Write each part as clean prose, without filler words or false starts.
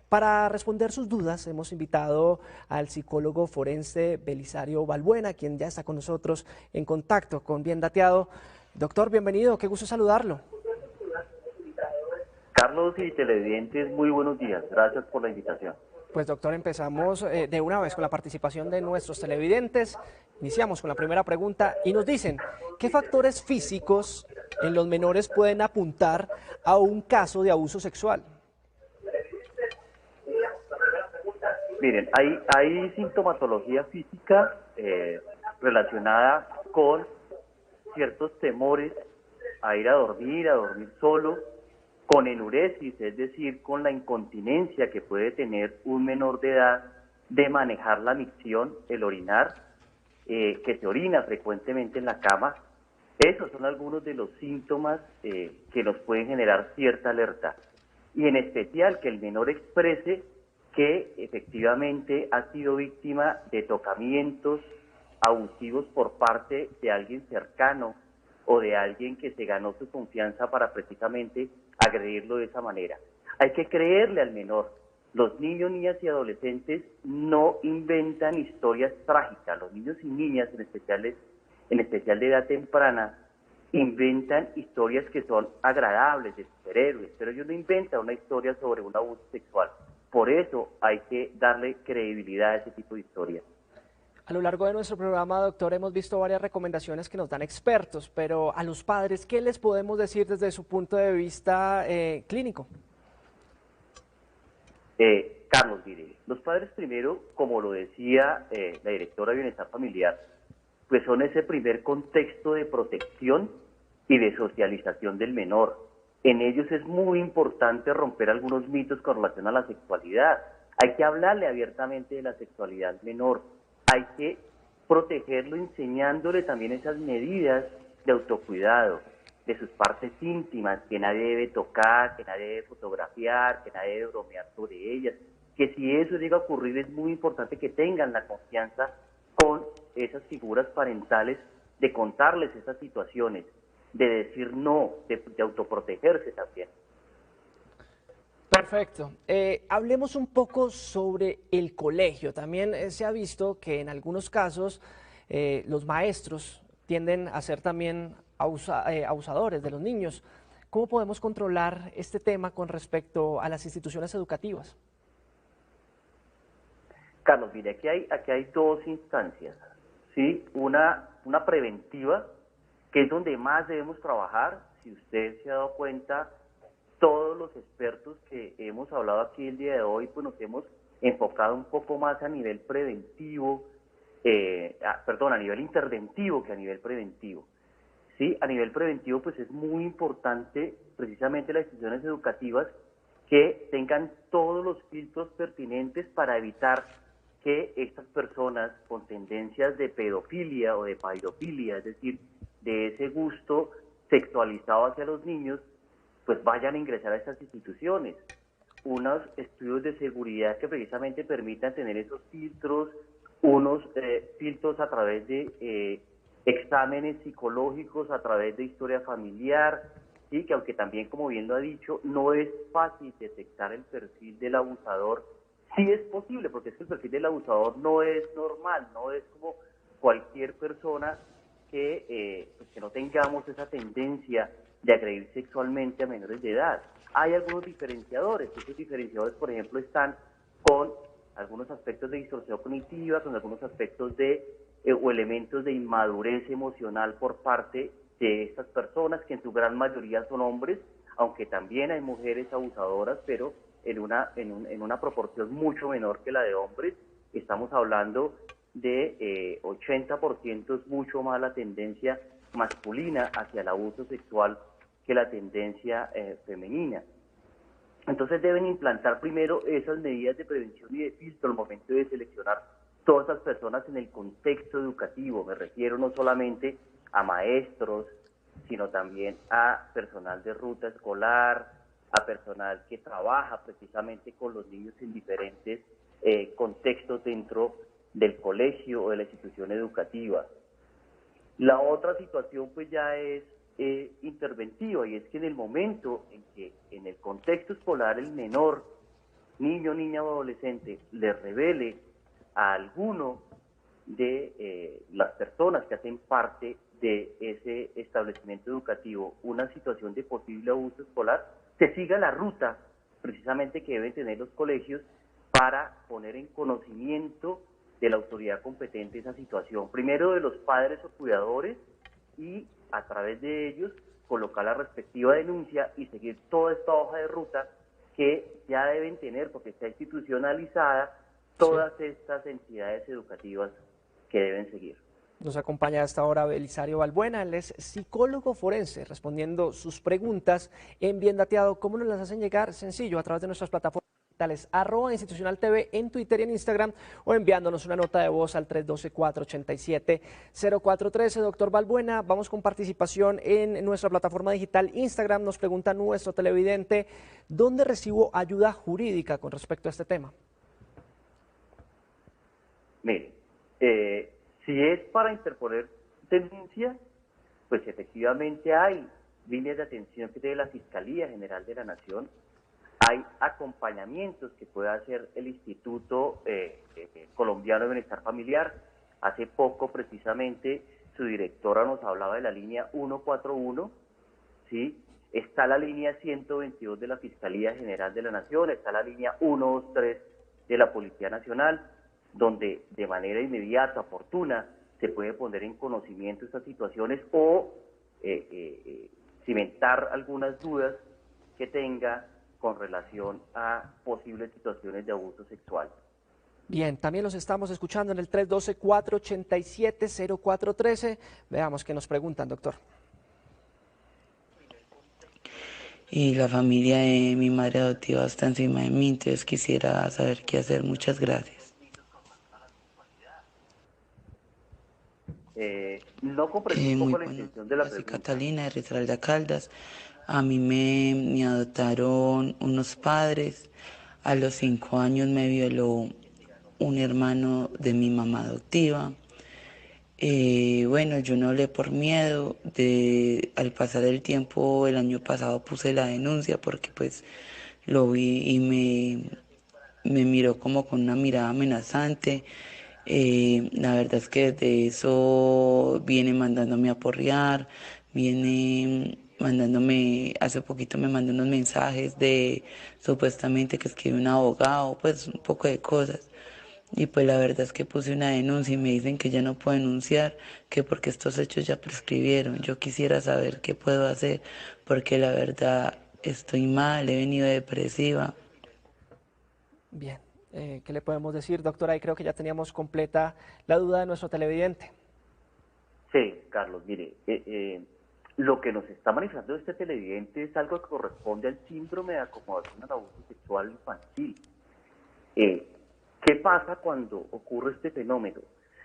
Para responder sus dudas hemos invitado al psicólogo forense Belisario Balbuena, quien ya está con nosotros en contacto con Bien Dateado. Doctor, bienvenido, qué gusto saludarlo. Carlos y televidentes, muy buenos días. Gracias por la invitación. Pues doctor, empezamos de una vez con la participación de nuestros televidentes. Iniciamos con la primera pregunta y nos dicen, ¿qué factores físicos en los menores pueden apuntar a un caso de abuso sexual? Miren, hay sintomatología física relacionada con ciertos temores a ir a dormir solo, con enuresis, es decir, con la incontinencia que puede tener un menor de edad de manejar la micción, el orinar, que se orina frecuentemente en la cama. Esos son algunos de los síntomas que nos pueden generar cierta alerta. Y en especial que el menor exprese que efectivamente ha sido víctima de tocamientos abusivos por parte de alguien cercano o de alguien que se ganó su confianza para precisamente agredirlo de esa manera. Hay que creerle al menor. Los niños, niñas y adolescentes no inventan historias trágicas. Los niños y niñas, en especial de edad temprana, inventan historias que son agradables, de superhéroes, pero ellos no inventan una historia sobre un abuso sexual. Por eso hay que darle credibilidad a ese tipo de historias. A lo largo de nuestro programa, doctor, hemos visto varias recomendaciones que nos dan expertos, pero a los padres, ¿qué les podemos decir desde su punto de vista clínico? Carlos, mire, los padres primero, como lo decía la directora de Bienestar Familiar, pues son ese primer contexto de protección y de socialización del menor. En ellos es muy importante romper algunos mitos con relación a la sexualidad. Hay que hablarle abiertamente de la sexualidad menor. Hay que protegerlo enseñándole también esas medidas de autocuidado, de sus partes íntimas, que nadie debe tocar, que nadie debe fotografiar, que nadie debe bromear sobre ellas, que si eso llega a ocurrir es muy importante que tengan la confianza con esas figuras parentales de contarles esas situaciones, de decir no, de autoprotegerse también. Perfecto. Hablemos un poco sobre el colegio. También se ha visto que en algunos casos los maestros tienden a ser también abusadores de los niños. ¿Cómo podemos controlar este tema con respecto a las instituciones educativas? Carlos, mire, aquí hay dos instancias, ¿sí? Una preventiva, que es donde más debemos trabajar. Si usted se ha dado cuenta, todos los expertos que hemos hablado aquí el día de hoy, pues nos hemos enfocado un poco más a nivel preventivo, a nivel interventivo que a nivel preventivo. Sí, a nivel preventivo, pues es muy importante precisamente las instituciones educativas que tengan todos los filtros pertinentes para evitar que estas personas con tendencias de pedofilia o de paidofilia, es decir, de ese gusto sexualizado hacia los niños, pues vayan a ingresar a estas instituciones. Unos estudios de seguridad que precisamente permitan tener esos filtros, unos filtros a través de exámenes psicológicos, a través de historia familiar, ¿sí? Que aunque también, como bien lo ha dicho, no es fácil detectar el perfil del abusador. Sí es posible, porque es que el perfil del abusador no es normal, no es como cualquier persona pues que no tengamos esa tendencia de agredir sexualmente a menores de edad. Hay algunos diferenciadores. Esos diferenciadores, por ejemplo, están con algunos aspectos de distorsión cognitiva, con algunos aspectos o elementos de inmadurez emocional por parte de estas personas, que en su gran mayoría son hombres, aunque también hay mujeres abusadoras, pero en una proporción mucho menor que la de hombres. Estamos hablando de 80%, es mucho más la tendencia masculina hacia el abuso sexual que la tendencia femenina. Entonces deben implantar primero esas medidas de prevención y de filtro al momento de seleccionar todas las personas en el contexto educativo. Me refiero no solamente a maestros, sino también a personal de ruta escolar, a personal que trabaja precisamente con los niños en diferentes contextos dentro del colegio o de la institución educativa. La otra situación pues ya es interventiva, y es que en el momento en que en el contexto escolar el menor niño, niña o adolescente le revele a alguno de las personas que hacen parte de ese establecimiento educativo una situación de posible abuso escolar, se siga la ruta precisamente que deben tener los colegios para poner en conocimiento de la autoridad competente esa situación. Primero de los padres o cuidadores y a través de ellos colocar la respectiva denuncia y seguir toda esta hoja de ruta que ya deben tener, porque está institucionalizada, todas estas entidades educativas que deben seguir. Nos acompaña a esta hora Belisario Balbuena, él es psicólogo forense, respondiendo sus preguntas en Bien Dateado. ¿Cómo nos las hacen llegar? Sencillo, a través de nuestras plataformas digitales, @institucional TV en Twitter y en Instagram, o enviándonos una nota de voz al 312-487-0413. Doctor Balbuena, vamos con participación en nuestra plataforma digital Instagram. Nos pregunta nuestro televidente, ¿dónde recibo ayuda jurídica con respecto a este tema? Mire, si es para interponer denuncia, pues efectivamente hay líneas de atención que tiene la Fiscalía General de la Nación, hay acompañamientos que puede hacer el Instituto Colombiano de Bienestar Familiar. Hace poco precisamente su directora nos hablaba de la línea 141, ¿sí? Está la línea 122 de la Fiscalía General de la Nación, está la línea 123 de la Policía Nacional, donde de manera inmediata, oportuna, se puede poner en conocimiento estas situaciones o cimentar algunas dudas que tenga con relación a posibles situaciones de abuso sexual. Bien, también los estamos escuchando en el 312-487-0413. Veamos qué nos preguntan, doctor. Y la familia de mi madre adoptiva está encima de mí, entonces quisiera saber qué hacer. Muchas gracias. No comprendí un Muy poco la buenos intención de la días, soy pregunta. Catalina de Risaralda Caldas. A mí me adoptaron unos padres. A los 5 años me violó un hermano de mi mamá adoptiva. Bueno, yo no hablé por miedo. Al pasar el tiempo, el año pasado puse la denuncia porque pues lo vi y me miró como con una mirada amenazante. La verdad es que desde eso viene mandándome a porrear, viene mandándome, hace poquito me mandó unos mensajes de supuestamente que escribe un abogado, pues un poco de cosas. Y pues la verdad es que puse una denuncia y me dicen que ya no puedo denunciar, que porque estos hechos ya prescribieron. Yo quisiera saber qué puedo hacer, porque la verdad estoy mal, he venido depresiva. Bien, ¿qué le podemos decir, doctora? Y creo que ya teníamos completa la duda de nuestro televidente. Sí, Carlos, mire, lo que nos está manifestando este televidente es algo que corresponde al síndrome de acomodación al abuso sexual infantil. ¿Qué pasa cuando ocurre este fenómeno?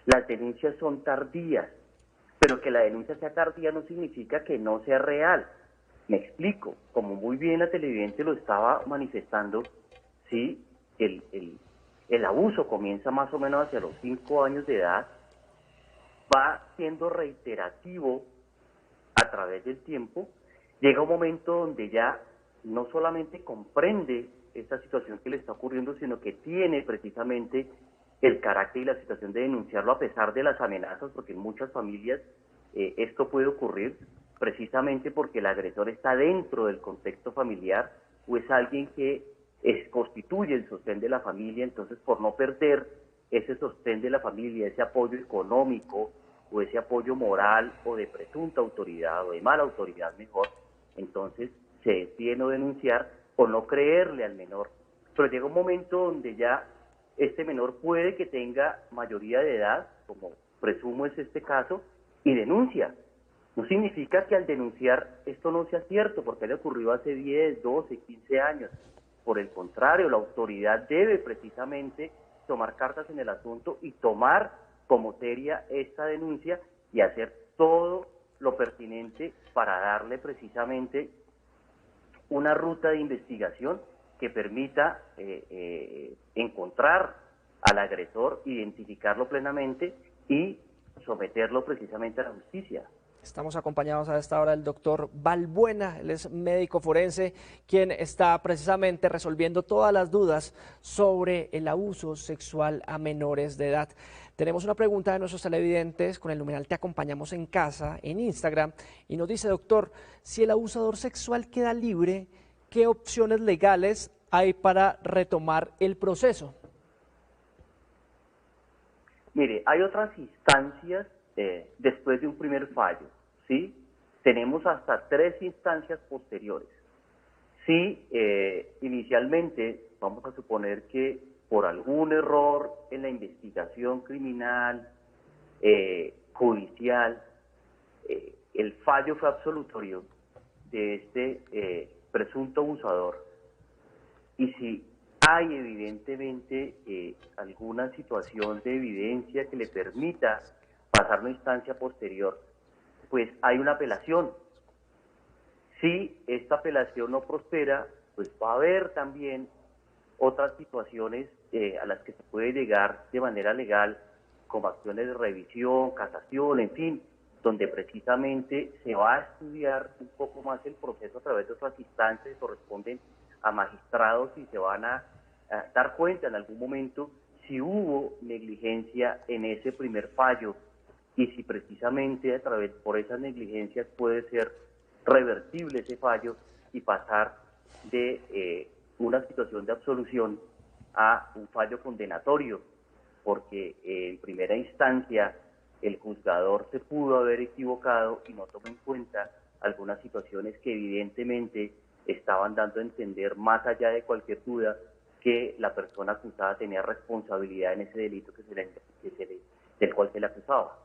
Las denuncias son tardías, pero que la denuncia sea tardía no significa que no sea real. Me explico, como muy bien la televidente lo estaba manifestando, ¿sí? El abuso comienza más o menos hacia los 5 años de edad, va siendo reiterativo a través del tiempo, llega un momento donde ya no solamente comprende esta situación que le está ocurriendo, sino que tiene precisamente el carácter y la situación de denunciarlo a pesar de las amenazas, porque en muchas familias esto puede ocurrir precisamente porque el agresor está dentro del contexto familiar o es alguien que constituye el sostén de la familia. Entonces, por no perder ese sostén de la familia, ese apoyo económico o ese apoyo moral o de presunta autoridad o de mala autoridad mejor, entonces se decide no denunciar o no creerle al menor. Pero llega un momento donde ya este menor puede que tenga mayoría de edad, como presumo es este caso, y denuncia. No significa que al denunciar esto no sea cierto, porque le ocurrió hace 10, 12, 15 años. Por el contrario, la autoridad debe precisamente tomar cartas en el asunto y tomar como seria esta denuncia y hacer todo lo pertinente para darle precisamente una ruta de investigación que permita encontrar al agresor, identificarlo plenamente y someterlo precisamente a la justicia. Estamos acompañados a esta hora del doctor Balbuena, él es médico forense, quien está precisamente resolviendo todas las dudas sobre el abuso sexual a menores de edad. Tenemos una pregunta de nuestros televidentes con el numeral Te acompañamos en casa en Instagram y nos dice, doctor, si el abusador sexual queda libre, ¿qué opciones legales hay para retomar el proceso? Mire, hay otras instancias después de un primer fallo, ¿sí? Tenemos hasta 3 instancias posteriores. Si inicialmente, vamos a suponer que por algún error en la investigación criminal, judicial, el fallo fue absolutorio de este presunto abusador, y si hay evidentemente alguna situación de evidencia que le permita pasar una instancia posterior, pues hay una apelación. Si esta apelación no prospera, pues va a haber también otras situaciones a las que se puede llegar de manera legal, como acciones de revisión, casación, en fin, donde precisamente se va a estudiar un poco más el proceso a través de otras instancias que corresponden a magistrados y se van a dar cuenta en algún momento si hubo negligencia en ese primer fallo y si precisamente por esas negligencias puede ser revertible ese fallo y pasar de una situación de absolución a un fallo condenatorio, porque en primera instancia el juzgador se pudo haber equivocado y no tomó en cuenta algunas situaciones que evidentemente estaban dando a entender, más allá de cualquier duda, que la persona acusada tenía responsabilidad en ese delito del cual se le acusaba.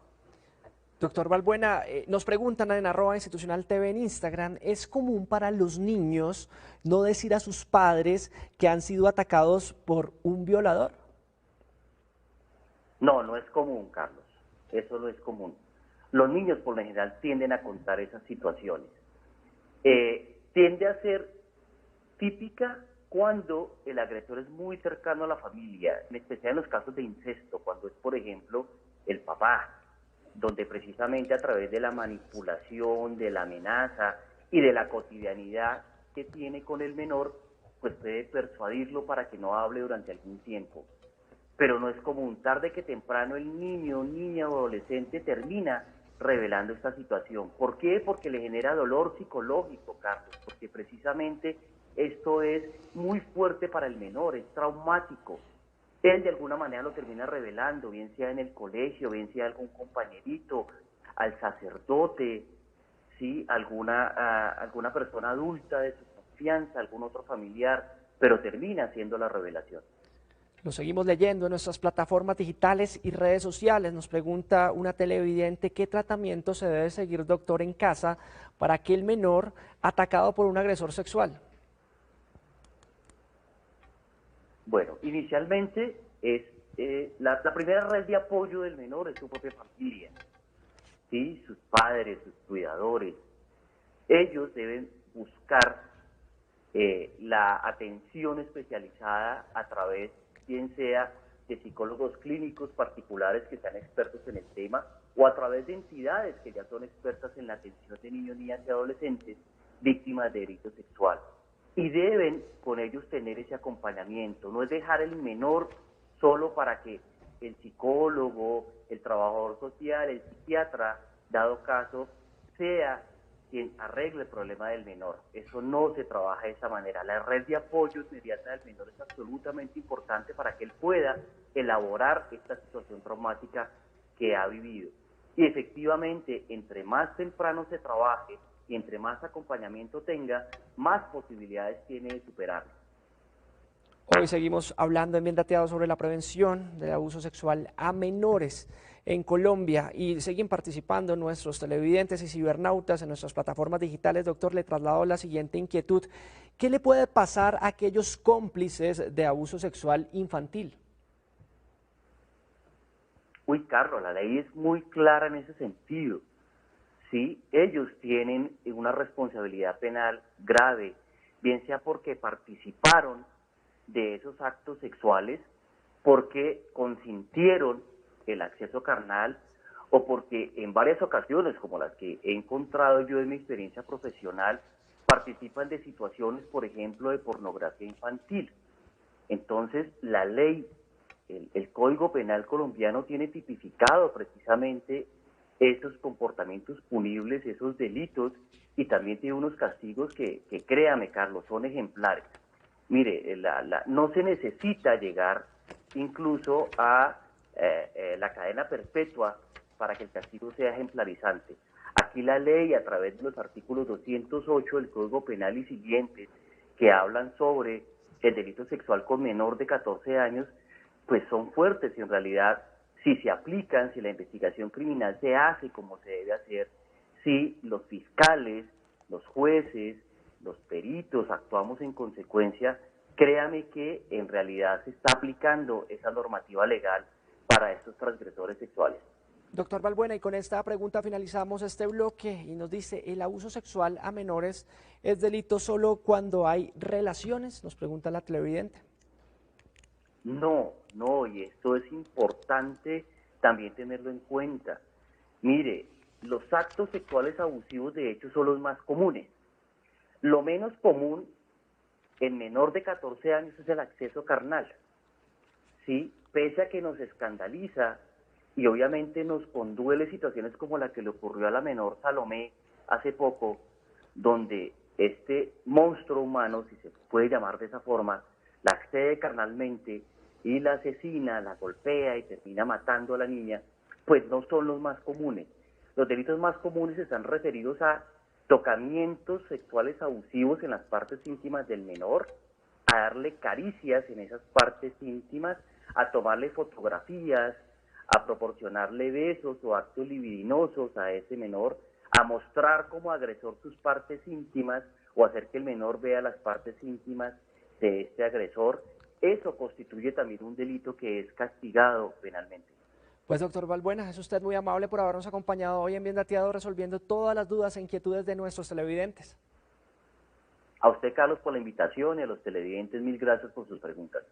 Doctor Balbuena, nos preguntan en @institucionaltv en Instagram, ¿es común para los niños no decir a sus padres que han sido atacados por un violador? No, no es común, Carlos. Eso no es común. Los niños por lo general tienden a contar esas situaciones. Tiende a ser típica cuando el agresor es muy cercano a la familia, en especial en los casos de incesto, cuando es, por ejemplo, el papá, donde precisamente a través de la manipulación, de la amenaza y de la cotidianidad que tiene con el menor, pues puede persuadirlo para que no hable durante algún tiempo. Pero no es común, tarde que temprano el niño, niña o adolescente termina revelando esta situación. ¿Por qué? Porque le genera dolor psicológico, Carlos, porque precisamente esto es muy fuerte para el menor, es traumático. Él de alguna manera lo termina revelando, bien sea en el colegio, bien sea algún compañerito, al sacerdote, ¿sí? alguna persona adulta de su confianza, algún otro familiar, pero termina haciendo la revelación. Lo seguimos leyendo en nuestras plataformas digitales y redes sociales. Nos pregunta una televidente qué tratamiento se debe seguir, doctor, en casa para aquel menor atacado por un agresor sexual. Bueno, inicialmente es la primera red de apoyo del menor es su propia familia, ¿sí? Sus padres, sus cuidadores. Ellos deben buscar la atención especializada a través, bien sea de psicólogos clínicos particulares que sean expertos en el tema, o a través de entidades que ya son expertas en la atención de niños, niñas y adolescentes víctimas de delito sexual. Y deben con ellos tener ese acompañamiento, no es dejar el menor solo para que el psicólogo, el trabajador social, el psiquiatra, dado caso, sea quien arregle el problema del menor. Eso no se trabaja de esa manera. La red de apoyo inmediata del menor es absolutamente importante para que él pueda elaborar esta situación traumática que ha vivido. Y efectivamente, entre más temprano se trabaje y entre más acompañamiento tenga, más posibilidades tiene de superarlo. Hoy seguimos hablando en Bien Dateado sobre la prevención del abuso sexual a menores en Colombia y siguen participando nuestros televidentes y cibernautas en nuestras plataformas digitales. Doctor, le traslado la siguiente inquietud. ¿Qué le puede pasar a aquellos cómplices de abuso sexual infantil? Uy, Carlos, la ley es muy clara en ese sentido. Sí, ellos tienen una responsabilidad penal grave, bien sea porque participaron de esos actos sexuales, porque consintieron el acceso carnal o porque en varias ocasiones, como las que he encontrado yo en mi experiencia profesional, participan de situaciones, por ejemplo, de pornografía infantil. Entonces, la ley, el Código Penal colombiano tiene tipificado precisamente esos comportamientos punibles, esos delitos, y también tiene unos castigos que créame, Carlos, son ejemplares. Mire, no se necesita llegar incluso a la cadena perpetua para que el castigo sea ejemplarizante. Aquí la ley, a través de los artículos 208 del Código Penal y siguientes, que hablan sobre el delito sexual con menor de 14 años, pues son fuertes y en realidad, si se aplican, si la investigación criminal se hace como se debe hacer, si los fiscales, los jueces, los peritos actuamos en consecuencia, créame que en realidad se está aplicando esa normativa legal para estos transgresores sexuales. Doctor Balbuena, y con esta pregunta finalizamos este bloque y nos dice, ¿el abuso sexual a menores es delito solo cuando hay relaciones? Nos pregunta la televidente. No, no, y esto es importante también tenerlo en cuenta. Mire, los actos sexuales abusivos de hecho son los más comunes. Lo menos común en menor de 14 años es el acceso carnal, ¿sí? Pese a que nos escandaliza y obviamente nos conduele situaciones como la que le ocurrió a la menor Salomé hace poco, donde este monstruo humano, si se puede llamar de esa forma, la accede carnalmente y la asesina, la golpea y termina matando a la niña, pues no son los más comunes. Los delitos más comunes están referidos a tocamientos sexuales abusivos en las partes íntimas del menor, a darle caricias en esas partes íntimas, a tomarle fotografías, a proporcionarle besos o actos libidinosos a ese menor, a mostrar como agresor sus partes íntimas o hacer que el menor vea las partes íntimas de este agresor. Eso constituye también un delito que es castigado penalmente. Pues doctor Balbuena, es usted muy amable por habernos acompañado hoy en Bien Dateado resolviendo todas las dudas e inquietudes de nuestros televidentes. A usted, Carlos, por la invitación y a los televidentes, mil gracias por sus preguntas.